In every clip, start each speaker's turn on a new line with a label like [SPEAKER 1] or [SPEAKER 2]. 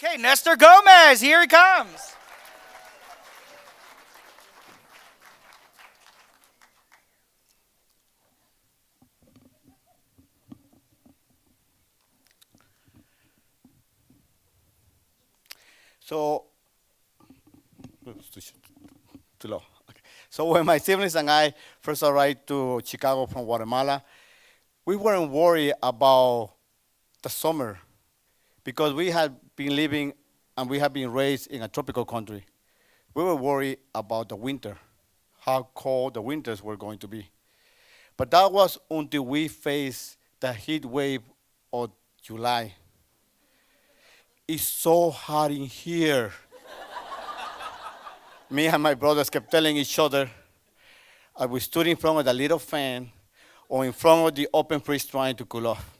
[SPEAKER 1] Okay, NestorGomez, here he comes.
[SPEAKER 2] So, it's too low. Okay. So when my siblings and I first arrived to Chicago from Guatemala, we weren't worried about the summer because we had been living and we had been raised in a tropical country. We were worried about the winter, how cold the winters were going to be. But that was until we faced the heat wave of July. It's so hot in here. Me and my brothers kept telling each other, we stood in front of the little fan or in front of the open fridge trying to cool off.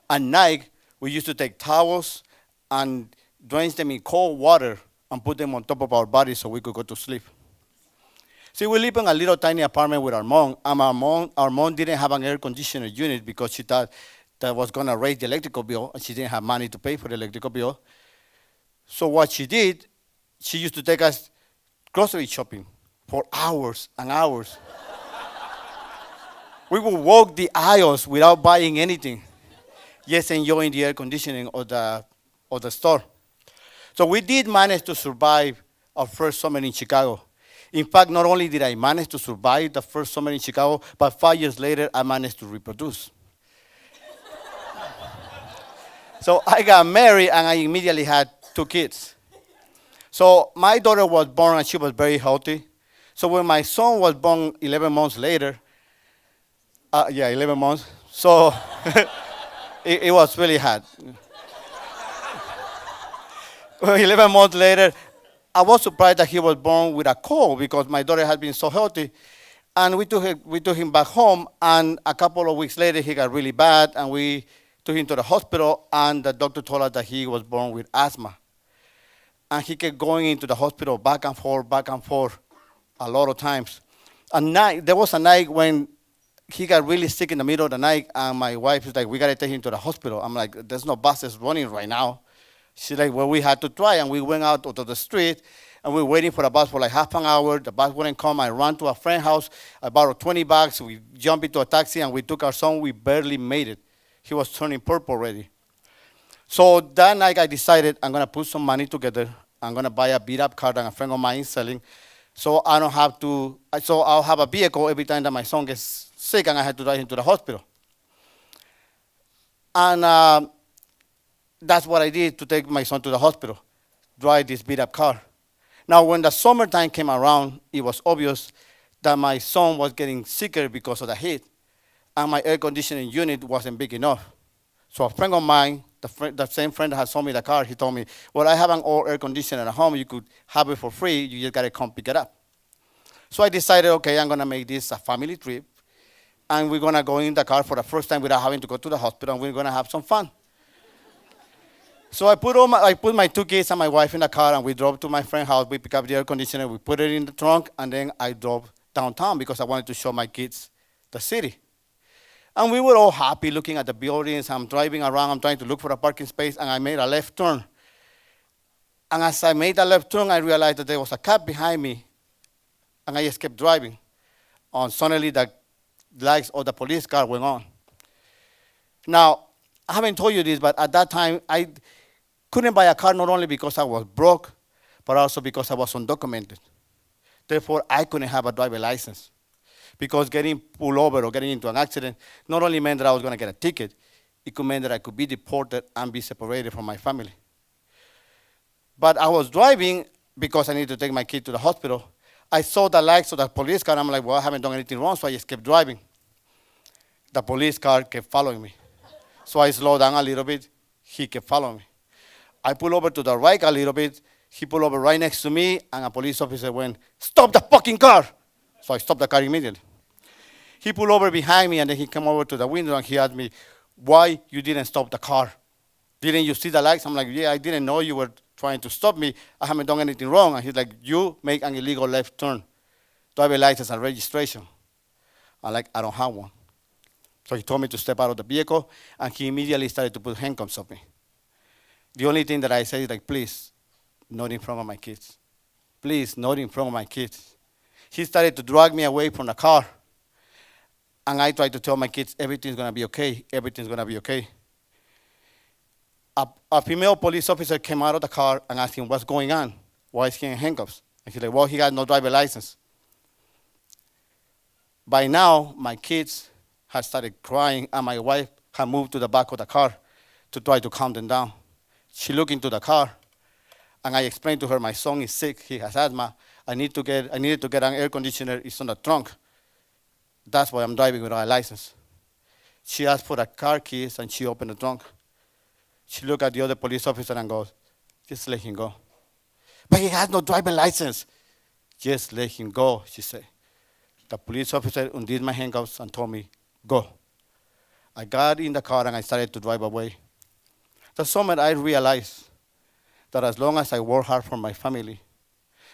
[SPEAKER 2] At night, we used to take towels and drench them in cold water and put them on top of our bodies so we could go to sleep. See, we live in a little tiny apartment with our mom, and our mom didn't have an air conditioner unit because she thought that was going to raise the electrical bill, and she didn't have money to pay for the electrical bill. So what she did, she used to take us grocery shopping for hours and hours. We would walk the aisles without buying anything, just enjoying the air conditioning of the store. So we did manage to survive our first summer in Chicago. In fact, not only did I manage to survive the first summer in Chicago, but 5 years later, I managed to reproduce. So I got married and I immediately had 2 kids. So my daughter was born and she was very healthy. So when my son was born 11 months later, 11 months, so it was really hard. Well, 11 months later, I was surprised that he was born with a cold because my daughter had been so healthy. And we took him back home, and a couple of weeks later, he got really bad, and we took him to the hospital, and the doctor told us that he was born with asthma. And he kept going into the hospital back and forth, a lot of times. There was a night when he got really sick in the middle of the night, and my wife was like, we got to take him to the hospital. I'm like, there's no buses running right now. She's like, well, we had to try, and we went out onto the street, and we were waiting for the bus for like half an hour. The bus wouldn't come. I ran to a friend's house. I borrowed 20 bucks. We jumped into a taxi, and we took our son. We barely made it. He was turning purple already. So that night, I decided I'm going to put some money together. I'm going to buy a beat-up car that a friend of mine is selling, so I don't have to. So I'll have a vehicle every time that my son gets sick, and I had to drive him to the hospital. And that's what I did to take my son to the hospital, drive this beat-up car. Now, when the summertime came around, it was obvious that my son was getting sicker because of the heat, and my air conditioning unit wasn't big enough. So a friend of mine, the same friend that had sold me the car, he told me, well, I have an old air conditioner at home. You could have it for free. You just got to come pick it up. So I decided, okay, I'm going to make this a family trip, and we're going to go in the car for the first time without having to go to the hospital, and we're going to have some fun. So I put my 2 kids and my wife in the car, and we drove to my friend's house. We picked up the air conditioner, we put it in the trunk, and then I drove downtown because I wanted to show my kids the city. And we were all happy looking at the buildings. I'm driving around, I'm trying to look for a parking space, and I made a left turn. And as I made a left turn, I realized that there was a cop behind me, and I just kept driving. And suddenly the lights of the police car went on. Now, I haven't told you this, but at that time, I couldn't buy a car not only because I was broke, but also because I was undocumented. Therefore, I couldn't have a driver license. Because getting pulled over or getting into an accident not only meant that I was going to get a ticket, it could mean that I could be deported and be separated from my family. But I was driving because I needed to take my kid to the hospital. I saw the lights of the police car, and I'm like, well, I haven't done anything wrong, so I just kept driving. The police car kept following me. So I slowed down a little bit. He kept following me. I pulled over to the right a little bit. He pulled over right next to me, and a police officer went, stop the fucking car. So I stopped the car immediately. He pulled over behind me, and then he came over to the window, and he asked me, why you didn't stop the car? Didn't you see the lights? I'm like, yeah, I didn't know you were trying to stop me. I haven't done anything wrong. And he's like, you make an illegal left turn. Driver license and registration. I'm like, I don't have one. So he told me to step out of the vehicle, and he immediately started to put handcuffs on me. The only thing that I say is like, please, not in front of my kids. Please, not in front of my kids. He started to drag me away from the car. And I tried to tell my kids, everything's gonna be okay, everything's gonna be okay. A female police officer came out of the car and asked him, what's going on? Why is he in handcuffs? And he's like, well, he got no driver license. By now, my kids had started crying, and my wife had moved to the back of the car to try to calm them down. She looked into the car, and I explained to her, my son is sick, he has asthma, I needed to get an air conditioner, it's on the trunk. That's why I'm driving without a license. She asked for the car keys, and she opened the trunk. She looked at the other police officer and goes, just let him go. But he has no driving license. Just let him go, she said. The police officer undid my handcuffs and told me, go. I got in the car and I started to drive away. The summer I realized that as long as I work hard for my family,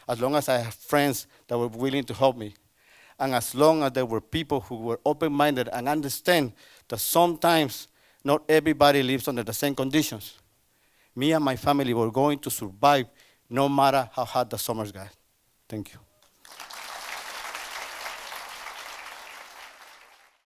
[SPEAKER 2] as long as I have friends that were willing to help me, and as long as there were people who were open-minded and understand that sometimes not everybody lives under the same conditions, me and my family were going to survive no matter how hard the summers got. Thank you.